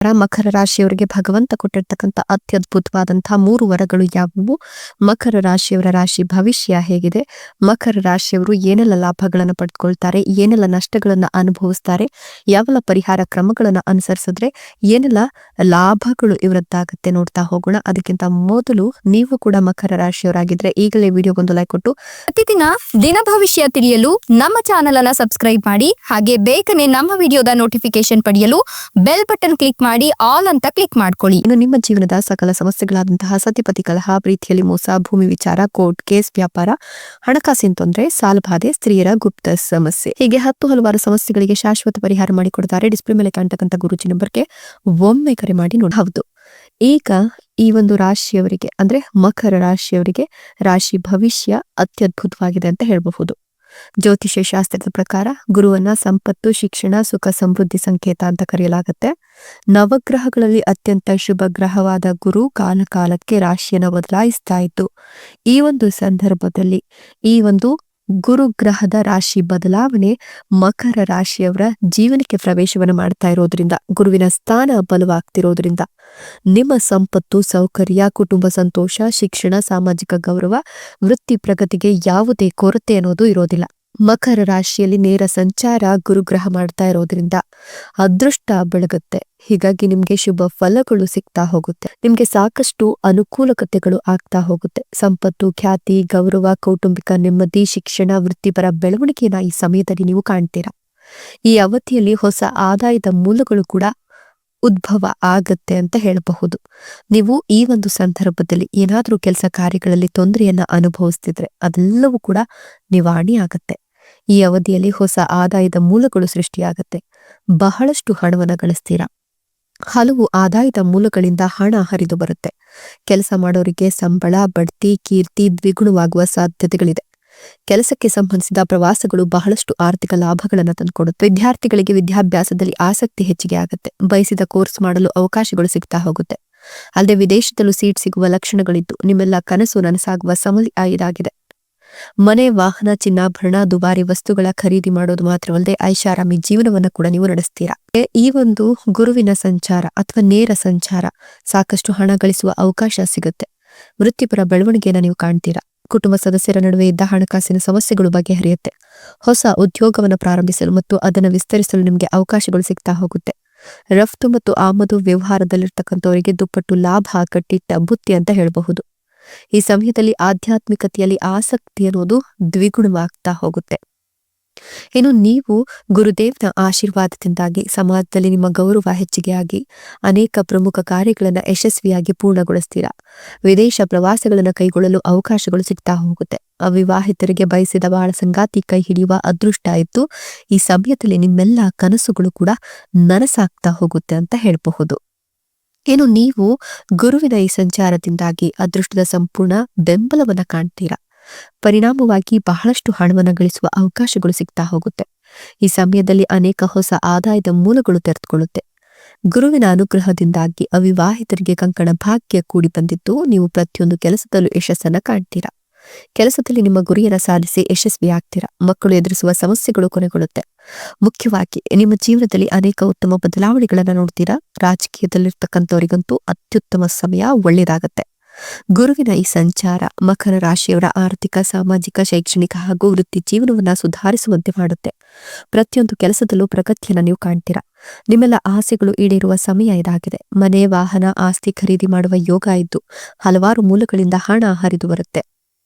ಮಕರ ರಾಶಿಯವರಿಗೆ ಭಗವಂತ ಕೊಟ್ಟಿರ್ತಕ್ಕಂಥ ಅತ್ಯದ್ಭುತವಾದಂತಹ 3 ವರಗಳು ಯಾವುವು, ಮಕರ ರಾಶಿಯವರ ರಾಶಿ ಭವಿಷ್ಯ ಹೇಗಿದೆ, ಮಕರ ರಾಶಿಯವರು ಏನೆಲ್ಲ ಲಾಭಗಳನ್ನು ಪಡೆದುಕೊಳ್ತಾರೆ, ಏನೆಲ್ಲ ನಷ್ಟಗಳನ್ನ ಅನುಭವಿಸ್ತಾರೆ, ಯಾವೆಲ್ಲ ಪರಿಹಾರ ಕ್ರಮಗಳನ್ನು ಅನುಸರಿಸಿದ್ರೆ ಏನೆಲ್ಲ ಲಾಭಗಳು ಇವರದ್ದಾಗುತ್ತೆ ನೋಡ್ತಾ ಹೋಗೋಣ. ಅದಕ್ಕಿಂತ ಮೊದಲು ನೀವು ಕೂಡ ಮಕರ ರಾಶಿಯವರಾಗಿದ್ರೆ ಈಗಲೇ ವಿಡಿಯೋಗೊಂದು ಲೈಕ್ ಕೊಟ್ಟು ಪ್ರತಿದಿನ ದಿನ ಭವಿಷ್ಯ ತಿಳಿಯಲು ನಮ್ಮ ಚಾನೆಲ್ ಅನ್ನು ಸಬ್ಸ್ಕ್ರೈಬ್ ಮಾಡಿ. ಹಾಗೆ ಬೇಗನೆ ನಮ್ಮ ವಿಡಿಯೋದ ನೋಟಿಫಿಕೇಶನ್ ಪಡೆಯಲು ಬೆಲ್ ಬಟನ್ ಕ್ಲಿಕ್ ಮಾಡಿ ಆಲ್ ಅಂತ ಕ್ಲಿಕ್ ಮಾಡ್ಕೊಳ್ಳಿ. ಇನ್ನು ನಿಮ್ಮ ಜೀವನದ ಸಕಲ ಸಮಸ್ಯೆಗಳಾದಂತಹ ಸತಿಪತಿ ಕಲಹ, ಪ್ರೀತಿಯಲ್ಲಿ ಮೋಸ, ಭೂಮಿ ವಿಚಾರ, ಕೋರ್ಟ್ ಕೇಸ್, ವ್ಯಾಪಾರ, ಹಣಕಾಸಿನ ತೊಂದರೆ, ಸಾಲಬಾಧೆ, ಸ್ತ್ರೀಯರ ಗುಪ್ತ ಸಮಸ್ಯೆ, ಹೀಗೆ ಹಲವಾರು ಸಮಸ್ಯೆಗಳಿಗೆ ಶಾಶ್ವತ ಪರಿಹಾರ ಮಾಡಿಕೊಡ್ತಾರೆ. ಡಿಸ್ಪ್ಲೇ ಮೇಲೆ ಕಾಣ್ತಕ್ಕಂಥ ಗುರುಜಿ ನಂಬರ್ಗೆ ಒಮ್ಮೆ ಕರೆ ಮಾಡಿ ನೋಡಿ. ಹೌದು, ಈಗ ಈ ಒಂದು ರಾಶಿಯವರಿಗೆ ಅಂದ್ರೆ ಮಕರ ರಾಶಿಯವರಿಗೆ ರಾಶಿ ಭವಿಷ್ಯ ಅತ್ಯದ್ಭುತವಾಗಿದೆ ಅಂತ ಹೇಳಬಹುದು. ಜ್ಯೋತಿಷ್ಯ ಶಾಸ್ತ್ರದ ಪ್ರಕಾರ ಗುರುವನ್ನ ಸಂಪತ್ತು, ಶಿಕ್ಷಣ, ಸುಖ, ಸಮೃದ್ಧಿ ಸಂಕೇತ ಅಂತ ಕರೆಯಲಾಗುತ್ತೆ. ನವಗ್ರಹಗಳಲ್ಲಿ ಅತ್ಯಂತ ಶುಭ ಗ್ರಹವಾದ ಗುರು ಕಾಲಕ್ಕೆ ರಾಶಿಯನ್ನು ಬದಲಾಯಿಸ್ತಾ ಇತ್ತು. ಈ ಒಂದು ಸಂದರ್ಭದಲ್ಲಿ ಈ ಒಂದು ಗುರು ಗ್ರಹದ ರಾಶಿ ಬದಲಾವಣೆ ಮಕರ ರಾಶಿಯವರ ಜೀವನಕ್ಕೆ ಪ್ರವೇಶವನ್ನು ಮಾಡ್ತಾ ಇರೋದ್ರಿಂದ, ಗುರುವಿನ ಸ್ಥಾನ ಬಲವಾಗ್ತಿರೋದ್ರಿಂದ ನಿಮ್ಮ ಸಂಪತ್ತು, ಸೌಕರ್ಯ, ಕುಟುಂಬ ಸಂತೋಷ, ಶಿಕ್ಷಣ, ಸಾಮಾಜಿಕ ಗೌರವ, ವೃತ್ತಿ ಪ್ರಗತಿಗೆ ಯಾವುದೇ ಕೊರತೆ ಅನ್ನೋದು ಇರೋದಿಲ್ಲ. ಮಕರ ರಾಶಿಯಲ್ಲಿ ನೇರ ಸಂಚಾರ ಗುರುಗ್ರಹ ಮಾಡ್ತಾ ಇರೋದ್ರಿಂದ ಅದೃಷ್ಟ ಬೆಳಗುತ್ತೆ. ಹೀಗಾಗಿ ನಿಮ್ಗೆ ಶುಭ ಫಲಗಳು ಸಿಗ್ತಾ ಹೋಗುತ್ತೆ. ನಿಮ್ಗೆ ಸಾಕಷ್ಟು ಅನುಕೂಲಕತೆಗಳು ಆಗ್ತಾ ಹೋಗುತ್ತೆ. ಸಂಪತ್ತು, ಖ್ಯಾತಿ, ಗೌರವ, ಕೌಟುಂಬಿಕ ನೆಮ್ಮದಿ, ಶಿಕ್ಷಣ, ವೃತ್ತಿಪರ ಬೆಳವಣಿಗೆಯನ್ನ ಈ ಸಮಯದಲ್ಲಿ ನೀವು ಕಾಣ್ತೀರಾ. ಈ ಅವಧಿಯಲ್ಲಿ ಹೊಸ ಆದಾಯದ ಮೂಲಗಳು ಕೂಡ ಉದ್ಭವ ಆಗತ್ತೆ ಅಂತ ಹೇಳಬಹುದು. ನೀವು ಈ ಒಂದು ಸಂದರ್ಭದಲ್ಲಿ ಏನಾದ್ರೂ ಕೆಲಸ ಕಾರ್ಯಗಳಲ್ಲಿ ತೊಂದರೆಯನ್ನ ಅನುಭವಿಸ್ತಿದ್ರೆ ಅದೆಲ್ಲವೂ ಕೂಡ ನಿವಾರಣೆ ಆಗತ್ತೆ. ಈ ಅವಧಿಯಲ್ಲಿ ಹೊಸ ಆದಾಯದ ಮೂಲಗಳು ಸೃಷ್ಟಿಯಾಗತ್ತೆ. ಬಹಳಷ್ಟು ಹಣವನ್ನ ಗಳಿಸ್ತೀರಾ. ಹಲವು ಆದಾಯದ ಮೂಲಗಳಿಂದ ಹಣ ಹರಿದು ಬರುತ್ತೆ. ಕೆಲಸ ಮಾಡೋರಿಗೆ ಸಂಬಳ, ಬಡ್ತಿ, ಕೀರ್ತಿ ದ್ವಿಗುಣವಾಗುವ ಸಾಧ್ಯತೆಗಳಿದೆ. ಕೆಲಸಕ್ಕೆ ಸಂಬಂಧಿಸಿದ ಪ್ರವಾಸಗಳು ಬಹಳಷ್ಟು ಆರ್ಥಿಕ ಲಾಭಗಳನ್ನು ತಂದುಕೊಡುತ್ತೆ. ವಿದ್ಯಾರ್ಥಿಗಳಿಗೆ ವಿದ್ಯಾಭ್ಯಾಸದಲ್ಲಿ ಆಸಕ್ತಿ ಹೆಚ್ಚಿಗೆ ಆಗುತ್ತೆ. ಬಯಸಿದ ಕೋರ್ಸ್ ಮಾಡಲು ಅವಕಾಶಗಳು ಸಿಗ್ತಾ ಹೋಗುತ್ತೆ. ಅಲ್ಲದೆ ವಿದೇಶದಲ್ಲೂ ಸೀಟ್ ಸಿಗುವ ಲಕ್ಷಣಗಳಿದ್ದು ನಿಮ್ಮೆಲ್ಲ ಕನಸು ನನಸಾಗುವ ಸಮಯ ಇದಾಗಿದೆ. ಮನೆ, ವಾಹನ, ಚಿನ್ನಾಭರಣ, ದುಬಾರಿ ವಸ್ತುಗಳ ಖರೀದಿ ಮಾಡೋದು ಮಾತ್ರವಲ್ಲದೆ ಐಷಾರಾಮಿ ಜೀವನವನ್ನ ಕೂಡ ನೀವು ನಡೆಸ್ತೀರಾ. ಈ ಒಂದು ಗುರುವಿನ ಸಂಚಾರ ಅಥವಾ ನೇರ ಸಂಚಾರ ಸಾಕಷ್ಟು ಹಣ ಗಳಿಸುವ ಅವಕಾಶ ಸಿಗುತ್ತೆ. ವೃತ್ತಿಪರ ಬೆಳವಣಿಗೆಯನ್ನ ನೀವು ಕಾಣ್ತೀರಾ. ಕುಟುಂಬ ಸದಸ್ಯರ ನಡುವೆ ಇದ್ದ ಹಣಕಾಸಿನ ಸಮಸ್ಯೆಗಳು ಬಗೆಹರಿಯುತ್ತೆ. ಹೊಸ ಉದ್ಯೋಗವನ್ನು ಪ್ರಾರಂಭಿಸಲು ಮತ್ತು ಅದನ್ನು ವಿಸ್ತರಿಸಲು ನಿಮಗೆ ಅವಕಾಶಗಳು ಸಿಗ್ತಾ ಹೋಗುತ್ತೆ. ರಫ್ತು ಮತ್ತು ಆಮದು ವ್ಯವಹಾರದಲ್ಲಿರ್ತಕ್ಕಂಥವರಿಗೆ ದುಪ್ಪಟ್ಟು ಲಾಭ ಕಟ್ಟಿಟ್ಟ ಬುತ್ತಿ ಅಂತ ಹೇಳಬಹುದು. ಈ ಸಮಯದಲ್ಲಿ ಆಧ್ಯಾತ್ಮಿಕತೆಯಲ್ಲಿ ಆಸಕ್ತಿ ಅನ್ನೋದು ದ್ವಿಗುಣವಾಗ್ತಾ ಹೋಗುತ್ತೆ. ಇನ್ನು ನೀವು ಗುರುದೇವನ ಆಶೀರ್ವಾದದಿಂದಾಗಿ ಸಮಾಜದಲ್ಲಿ ನಿಮ್ಮ ಗೌರವ ಹೆಚ್ಚಿಗೆ ಆಗಿ ಅನೇಕ ಪ್ರಮುಖ ಕಾರ್ಯಗಳನ್ನು ಯಶಸ್ವಿಯಾಗಿ ಪೂರ್ಣಗೊಳಿಸ್ತೀರಾ. ವಿದೇಶ ಪ್ರವಾಸಗಳನ್ನು ಕೈಗೊಳ್ಳಲು ಅವಕಾಶಗಳು ಸಿಗ್ತಾ ಹೋಗುತ್ತೆ. ಅವಿವಾಹಿತರಿಗೆ ಬಯಸಿದ ಬಾಳ ಸಂಗಾತಿ ಕೈ ಹಿಡಿಯುವ ಅದೃಷ್ಟ ಇತ್ತು. ಈ ಸಮಯದಲ್ಲಿ ನಿಮ್ಮೆಲ್ಲ ಕನಸುಗಳು ಕೂಡ ನನಸಾಗ್ತಾ ಹೋಗುತ್ತೆ ಅಂತ ಹೇಳಬಹುದು. ಏನು ನೀವು ಗುರುವಿನ ಈ ಸಂಚಾರದಿಂದಾಗಿ ಅದೃಷ್ಟದ ಸಂಪೂರ್ಣ ಬೆಂಬಲವನ್ನ ಕಾಣ್ತೀರಾ. ಪರಿಣಾಮವಾಗಿ ಬಹಳಷ್ಟು ಹಣವನ್ನು ಗಳಿಸುವ ಅವಕಾಶಗಳು ಸಿಗ್ತಾ ಹೋಗುತ್ತೆ. ಈ ಸಮಯದಲ್ಲಿ ಅನೇಕ ಹೊಸ ಆದಾಯದ ಮೂಲಗಳು ತೆರೆದುಕೊಳ್ಳುತ್ತೆ. ಗುರುವಿನ ಅನುಗ್ರಹದಿಂದಾಗಿ ಅವಿವಾಹಿತರಿಗೆ ಕಂಕಣ ಭಾಗ್ಯ ಕೂಡಿ ಬಂದಿದ್ದು ನೀವು ಪ್ರತಿಯೊಂದು ಕೆಲಸದಲ್ಲೂ ಯಶಸ್ಸನ್ನ ಕಾಣ್ತೀರಾ. ಕೆಲಸದಲ್ಲಿ ನಿಮ್ಮ ಗುರಿಯನ್ನ ಸಾಧಿಸಿ ಯಶಸ್ವಿ ಆಗ್ತೀರಾ. ಮಕ್ಕಳು ಎದುರಿಸುವ ಸಮಸ್ಯೆಗಳು ಕೊನೆಗೊಳ್ಳುತ್ತೆ. ಮುಖ್ಯವಾಗಿ ನಿಮ್ಮ ಜೀವನದಲ್ಲಿ ಅನೇಕ ಉತ್ತಮ ಬದಲಾವಣೆಗಳನ್ನ ನೋಡ್ತೀರಾ. ರಾಜಕೀಯದಲ್ಲಿರ್ತಕ್ಕಂಥವರಿಗಂತೂ ಅತ್ಯುತ್ತಮ ಸಮಯ ಒಳ್ಳೆಯದಾಗತ್ತೆ. ಗುರುವಿನ ಈ ಸಂಚಾರ ಮಕರ ರಾಶಿಯವರ ಆರ್ಥಿಕ, ಸಾಮಾಜಿಕ, ಶೈಕ್ಷಣಿಕ ಹಾಗೂ ವೃತ್ತಿ ಜೀವನವನ್ನ ಸುಧಾರಿಸುವಂತೆ ಮಾಡುತ್ತೆ. ಪ್ರತಿಯೊಂದು ಕೆಲಸದಲ್ಲೂ ಪ್ರಗತಿಯನ್ನ ನೀವು ಕಾಣ್ತೀರಾ. ನಿಮ್ಮೆಲ್ಲ ಆಸೆಗಳು ಈಡೇರುವ ಸಮಯ ಇದಾಗಿದೆ. ಮನೆ, ವಾಹನ, ಆಸ್ತಿ ಖರೀದಿ ಮಾಡುವ ಯೋಗ ಇದ್ದು ಹಲವಾರು ಮೂಲಗಳಿಂದ ಹಣ ಹರಿದು ಬರುತ್ತೆ.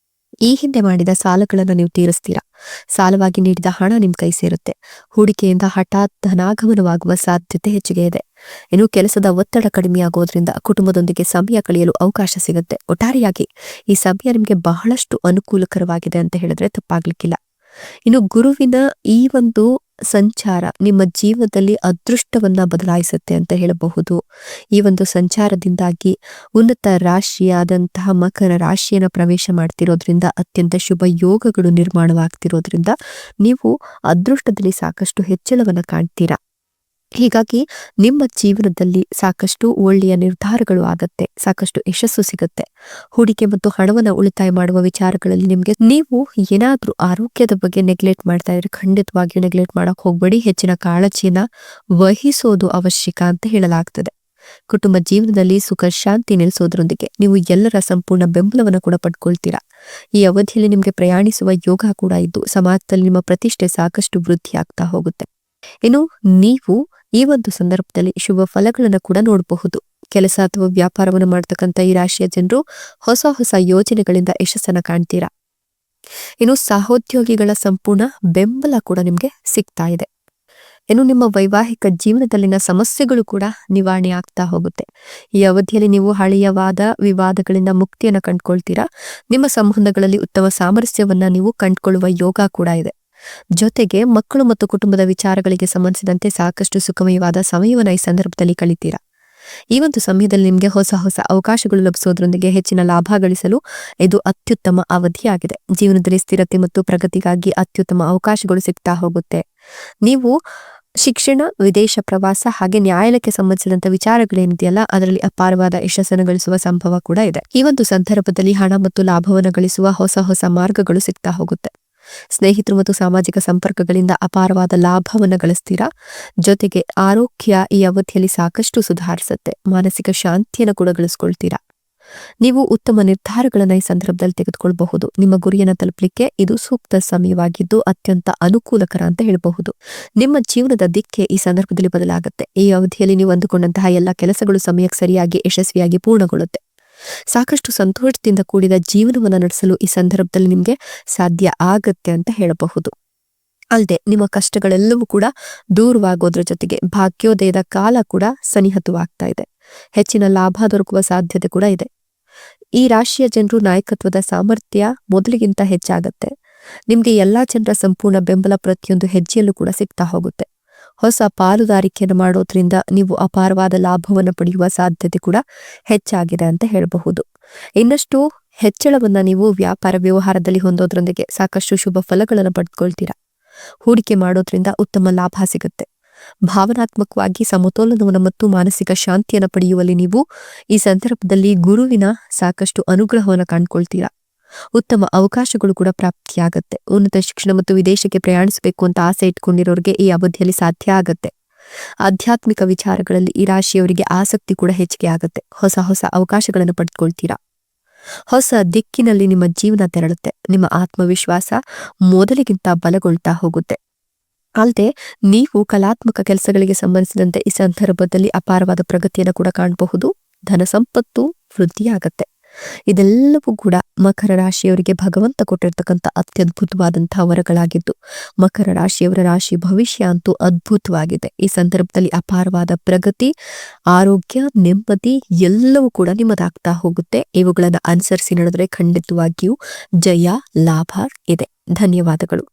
ಈ ಹಿಂದೆ ಮಾಡಿದ ಸಾಲಗಳನ್ನು ನೀವು ತೀರಿಸ್ತೀರಾ. ಸಾಲವಾಗಿ ನೀಡಿದ ಹಣ ನಿಮ್ ಕೈ ಸೇರುತ್ತೆ. ಹೂಡಿಕೆಯಿಂದ ಹಠಾತ್ ಧನಾಗಮನವಾಗುವ ಸಾಧ್ಯತೆ ಹೆಚ್ಚಿಗೆ ಇದೆ. ಇನ್ನು ಕೆಲಸದ ಒತ್ತಡ ಕಡಿಮೆಯಾಗೋದ್ರಿಂದ ಕುಟುಂಬದೊಂದಿಗೆ ಸಮಯ ಕಳೆಯಲು ಅವಕಾಶ ಸಿಗುತ್ತೆ. ಒಟ್ಟಾರೆಯಾಗಿ ಈ ಸಮಯ ನಿಮಗೆ ಬಹಳಷ್ಟು ಅನುಕೂಲಕರವಾಗಿದೆ ಅಂತ ಹೇಳಿದ್ರೆ ತಪ್ಪಾಗ್ಲಿಕ್ಕಿಲ್ಲ. ಇನ್ನು ಗುರುವಿನ ಈ ಒಂದು ಸಂಚಾರ ನಿಮ್ಮ ಜೀವನದಲ್ಲಿ ಅದೃಷ್ಟವನ್ನ ಬದಲಾಯಿಸುತ್ತೆ ಅಂತ ಹೇಳಬಹುದು. ಈ ಒಂದು ಸಂಚಾರದಿಂದಾಗಿ ಉನ್ನತ ರಾಶಿಯಾದಂತಹ ಮಕರ ರಾಶಿಯನ್ನ ಪ್ರವೇಶ ಮಾಡ್ತಿರೋದ್ರಿಂದ ಅತ್ಯಂತ ಶುಭ ಯೋಗಗಳು ನಿರ್ಮಾಣವಾಗ್ತಿರೋದ್ರಿಂದ ನೀವು ಅದೃಷ್ಟದಲ್ಲಿ ಸಾಕಷ್ಟು ಹೆಚ್ಚಳವನ್ನ ಕಾಣ್ತೀರಾ. ಹೀಗಾಗಿ ನಿಮ್ಮ ಜೀವನದಲ್ಲಿ ಸಾಕಷ್ಟು ಒಳ್ಳೆಯ ನಿರ್ಧಾರಗಳು ಆಗತ್ತೆ, ಸಾಕಷ್ಟು ಯಶಸ್ಸು ಸಿಗುತ್ತೆ. ಹೂಡಿಕೆ ಮತ್ತು ಹಣವನ್ನು ಉಳಿತಾಯ ಮಾಡುವ ವಿಚಾರಗಳಲ್ಲಿ ನಿಮಗೆ ನೀವು ಏನಾದ್ರೂ ಆರೋಗ್ಯದ ಬಗ್ಗೆ ನೆಗ್ಲೆಕ್ಟ್ ಮಾಡ್ತಾ ಇದ್ರೆ ಖಂಡಿತವಾಗಿಯೂ ನೆಗ್ಲೆಕ್ಟ್ ಮಾಡಕ್ ಹೋಗ್ಬೇಡಿ. ಹೆಚ್ಚಿನ ಕಾಳಜಿಯನ್ನ ವಹಿಸೋದು ಅವಶ್ಯಕ ಅಂತ ಹೇಳಲಾಗ್ತದೆ. ಕುಟುಂಬ ಜೀವನದಲ್ಲಿ ಸುಖ ಶಾಂತಿ ನೆಲೆಸೋದ್ರೊಂದಿಗೆ ನೀವು ಎಲ್ಲರ ಸಂಪೂರ್ಣ ಬೆಂಬಲವನ್ನು ಕೂಡ ಪಡ್ಕೊಳ್ತೀರಾ. ಈ ಅವಧಿಯಲ್ಲಿ ನಿಮಗೆ ಪ್ರಯಾಣಿಸುವ ಯೋಗ ಕೂಡ ಇದ್ದು ಸಮಾಜದಲ್ಲಿ ನಿಮ್ಮ ಪ್ರತಿಷ್ಠೆ ಸಾಕಷ್ಟು ವೃದ್ಧಿ ಆಗ್ತಾ ಹೋಗುತ್ತೆ. ಇನ್ನು ನೀವು ಈ ಒಂದು ಸಂದರ್ಭದಲ್ಲಿ ಶುಭ ಫಲಗಳನ್ನು ಕೂಡ ನೋಡಬಹುದು. ಕೆಲಸ ಅಥವಾ ವ್ಯಾಪಾರವನ್ನು ಮಾಡ್ತಕ್ಕಂಥ ಈ ರಾಶಿಯ ಜನರು ಹೊಸ ಹೊಸ ಯೋಜನೆಗಳಿಂದ ಯಶಸ್ಸನ್ನ ಕಾಣ್ತೀರಾ. ಇನ್ನು ಸಹೋದ್ಯೋಗಿಗಳ ಸಂಪೂರ್ಣ ಬೆಂಬಲ ಕೂಡ ನಿಮ್ಗೆ ಸಿಗ್ತಾ ಇದೆ. ಇನ್ನು ನಿಮ್ಮ ವೈವಾಹಿಕ ಜೀವನದಲ್ಲಿನ ಸಮಸ್ಯೆಗಳು ಕೂಡ ನಿವಾರಣೆ ಆಗ್ತಾ ಹೋಗುತ್ತೆ. ಈ ಅವಧಿಯಲ್ಲಿ ನೀವು ಹಳೆಯ ವಿವಾದಗಳಿಂದ ಮುಕ್ತಿಯನ್ನ ಕಂಡುಕೊಳ್ತೀರಾ. ನಿಮ್ಮ ಸಂಬಂಧಗಳಲ್ಲಿ ಉತ್ತಮ ಸಾಮರಸ್ಯವನ್ನ ನೀವು ಕಂಡುಕೊಳ್ಳುವ ಯೋಗ ಕೂಡ ಇದೆ. ಜೊತೆಗೆ ಮಕ್ಕಳು ಮತ್ತು ಕುಟುಂಬದ ವಿಚಾರಗಳಿಗೆ ಸಂಬಂಧಿಸಿದಂತೆ ಸಾಕಷ್ಟು ಸುಖಮಯವಾದ ಸಮಯವನ್ನ ಈ ಸಂದರ್ಭದಲ್ಲಿ ಕಳಿತೀರಾ. ಈ ಒಂದು ಸಮಯದಲ್ಲಿ ನಿಮಗೆ ಹೊಸ ಹೊಸ ಅವಕಾಶಗಳು ಲಭಿಸೋದ್ರೊಂದಿಗೆ ಹೆಚ್ಚಿನ ಲಾಭ ಗಳಿಸಲು ಇದು ಅತ್ಯುತ್ತಮ ಅವಧಿಯಾಗಿದೆ. ಜೀವನದಲ್ಲಿ ಸ್ಥಿರತೆ ಮತ್ತು ಪ್ರಗತಿಗಾಗಿ ಅತ್ಯುತ್ತಮ ಅವಕಾಶಗಳು ಸಿಗ್ತಾ ಹೋಗುತ್ತೆ. ನೀವು ಶಿಕ್ಷಣ, ವಿದೇಶ ಪ್ರವಾಸ ಹಾಗೆ ನ್ಯಾಯಾಲಯಕ್ಕೆ ಸಂಬಂಧಿಸಿದಂತ ವಿಚಾರಗಳೇನಿದೆಯಲ್ಲ ಅದರಲ್ಲಿ ಅಪಾರವಾದ ಯಶಸ್ಸನ್ನು ಗಳಿಸುವ ಸಂಭವ ಕೂಡ ಇದೆ. ಈ ಒಂದು ಸಂದರ್ಭದಲ್ಲಿ ಹಣ ಮತ್ತು ಲಾಭವನ್ನು ಗಳಿಸುವ ಹೊಸ ಹೊಸ ಮಾರ್ಗಗಳು ಸಿಗ್ತಾ ಹೋಗುತ್ತೆ. ಸ್ನೇಹಿತರು ಮತ್ತು ಸಾಮಾಜಿಕ ಸಂಪರ್ಕಗಳಿಂದ ಅಪಾರವಾದ ಲಾಭವನ್ನು ಗಳಿಸ್ತೀರಾ. ಜೊತೆಗೆ ಆರೋಗ್ಯ ಈ ಅವಧಿಯಲ್ಲಿ ಸಾಕಷ್ಟು ಸುಧಾರಿಸುತ್ತೆ. ಮಾನಸಿಕ ಶಾಂತಿಯನ್ನು ಕೂಡ ಗಳಿಸ್ಕೊಳ್ತೀರಾ. ನೀವು ಉತ್ತಮ ನಿರ್ಧಾರಗಳನ್ನು ಈ ಸಂದರ್ಭದಲ್ಲಿ ತೆಗೆದುಕೊಳ್ಳಬಹುದು. ನಿಮ್ಮ ಗುರಿಯನ್ನು ತಲುಪಲಿಕ್ಕೆ ಇದು ಸೂಕ್ತ ಸಮಯವಾಗಿದ್ದು ಅತ್ಯಂತ ಅನುಕೂಲಕರ ಅಂತ ಹೇಳಬಹುದು. ನಿಮ್ಮ ಜೀವನದ ದಿಕ್ಕೆ ಈ ಸಂದರ್ಭದಲ್ಲಿ ಬದಲಾಗುತ್ತೆ. ಈ ಅವಧಿಯಲ್ಲಿ ನೀವು ಅಂದುಕೊಂಡಂತಹ ಎಲ್ಲ ಕೆಲಸಗಳು ಸಮಯಕ್ಕೆ ಸರಿಯಾಗಿ ಯಶಸ್ವಿಯಾಗಿ ಪೂರ್ಣಗೊಳ್ಳುತ್ತೆ. ಸಾಕಷ್ಟು ಸಂತೋಷದಿಂದ ಕೂಡಿದ ಜೀವನವನ್ನು ನಡೆಸಲು ಈ ಸಂದರ್ಭದಲ್ಲಿ ನಿಮಗೆ ಸಾಧ್ಯ ಆಗತ್ತೆ ಅಂತ ಹೇಳಬಹುದು. ಅಲ್ಲದೆ ನಿಮ್ಮ ಕಷ್ಟಗಳೆಲ್ಲವೂ ಕೂಡ ದೂರವಾಗೋದ್ರ ಜೊತೆಗೆ ಭಾಗ್ಯೋದಯದ ಕಾಲ ಕೂಡ ಸನಿಹತವಾಗ್ತಾ ಇದೆ. ಹೆಚ್ಚಿನ ಲಾಭ ದೊರಕುವ ಸಾಧ್ಯತೆ ಕೂಡ ಇದೆ. ಈ ರಾಶಿಯ ಜನರು ನಾಯಕತ್ವದ ಸಾಮರ್ಥ್ಯ ಮೊದಲಿಗಿಂತ ಹೆಚ್ಚಾಗತ್ತೆ. ನಿಮ್ಗೆ ಎಲ್ಲಾ ಜನರ ಸಂಪೂರ್ಣ ಬೆಂಬಲ ಪ್ರತಿಯೊಂದು ಹೆಜ್ಜೆಯಲ್ಲೂ ಕೂಡ ಸಿಗ್ತಾ ಹೋಗುತ್ತೆ. ಹೊಸ ಪಾಲುದಾರಿಕೆಯನ್ನು ಮಾಡೋದ್ರಿಂದ ನೀವು ಅಪಾರವಾದ ಲಾಭವನ್ನು ಪಡೆಯುವ ಸಾಧ್ಯತೆ ಕೂಡ ಹೆಚ್ಚಾಗಿದೆ ಅಂತ ಹೇಳಬಹುದು. ಇನ್ನಷ್ಟು ಹೆಚ್ಚಳವನ್ನ ನೀವು ವ್ಯಾಪಾರ ವ್ಯವಹಾರದಲ್ಲಿ ಹೊಂದೋದ್ರೊಂದಿಗೆ ಸಾಕಷ್ಟು ಶುಭ ಫಲಗಳನ್ನು ಪಡೆದುಕೊಳ್ತೀರಾ. ಹೂಡಿಕೆ ಮಾಡೋದ್ರಿಂದ ಉತ್ತಮ ಲಾಭ ಸಿಗುತ್ತೆ. ಭಾವನಾತ್ಮಕವಾಗಿ ಸಮತೋಲನವನ್ನು ಮತ್ತು ಮಾನಸಿಕ ಶಾಂತಿಯನ್ನು ಪಡೆಯುವಲ್ಲಿ ನೀವು ಈ ಸಂದರ್ಭದಲ್ಲಿ ಗುರುವಿನ ಸಾಕಷ್ಟು ಅನುಗ್ರಹವನ್ನು ಕಂಡುಕೊಳ್ತೀರಾ. ಉತ್ತಮ ಅವಕಾಶಗಳು ಕೂಡ ಪ್ರಾಪ್ತಿಯಾಗತ್ತೆ. ಉನ್ನತ ಶಿಕ್ಷಣ ಮತ್ತು ವಿದೇಶಕ್ಕೆ ಪ್ರಯಾಣಿಸಬೇಕು ಅಂತ ಆಸೆ ಇಟ್ಕೊಂಡಿರೋರಿಗೆ ಈ ಅವಧಿಯಲ್ಲಿ ಸಾಧ್ಯ ಆಗತ್ತೆ. ಆಧ್ಯಾತ್ಮಿಕ ವಿಚಾರಗಳಲ್ಲಿ ಈ ರಾಶಿಯವರಿಗೆ ಆಸಕ್ತಿ ಕೂಡ ಹೆಚ್ಚಿಗೆ ಆಗತ್ತೆ. ಹೊಸ ಹೊಸ ಅವಕಾಶಗಳನ್ನು ಪಡೆದುಕೊಳ್ತೀರಾ. ಹೊಸ ದಿಕ್ಕಿನಲ್ಲಿ ನಿಮ್ಮ ಜೀವನ ತೆರಳುತ್ತೆ. ನಿಮ್ಮ ಆತ್ಮವಿಶ್ವಾಸ ಮೊದಲಿಗಿಂತ ಬಲಗೊಳ್ತಾ ಹೋಗುತ್ತೆ. ಅಲ್ಲದೆ ನೀವು ಕಲಾತ್ಮಕ ಕೆಲಸಗಳಿಗೆ ಸಂಬಂಧಿಸಿದಂತೆ ಈ ಸಂದರ್ಭದಲ್ಲಿ ಅಪಾರವಾದ ಪ್ರಗತಿಯನ್ನು ಕೂಡ ಕಾಣಬಹುದು. ಧನ ಸಂಪತ್ತು ವೃದ್ಧಿಯಾಗತ್ತೆ. ಇದೆಲ್ಲವೂ ಕೂಡ ಮಕರ ರಾಶಿಯವರಿಗೆ ಭಗವಂತ ಕೊಟ್ಟಿರ್ತಕ್ಕಂಥ ಅತ್ಯದ್ಭುತವಾದಂತಹ ವರಗಳಾಗಿದ್ದು ಮಕರ ರಾಶಿಯವರ ರಾಶಿ ಭವಿಷ್ಯ ಅಂತೂ ಅದ್ಭುತವಾಗಿದೆ. ಈ ಸಂದರ್ಭದಲ್ಲಿ ಅಪಾರವಾದ ಪ್ರಗತಿ, ಆರೋಗ್ಯ, ನೆಮ್ಮದಿ ಎಲ್ಲವೂ ಕೂಡ ನಿಮ್ಮದಾಗ್ತಾ ಹೋಗುತ್ತೆ. ಇವುಗಳನ್ನು ಅನುಸರಿಸಿ ನಡೆದರೆ ಖಂಡಿತವಾಗಿಯೂ ಜಯ ಲಾಭ ಇದೆ. ಧನ್ಯವಾದಗಳು.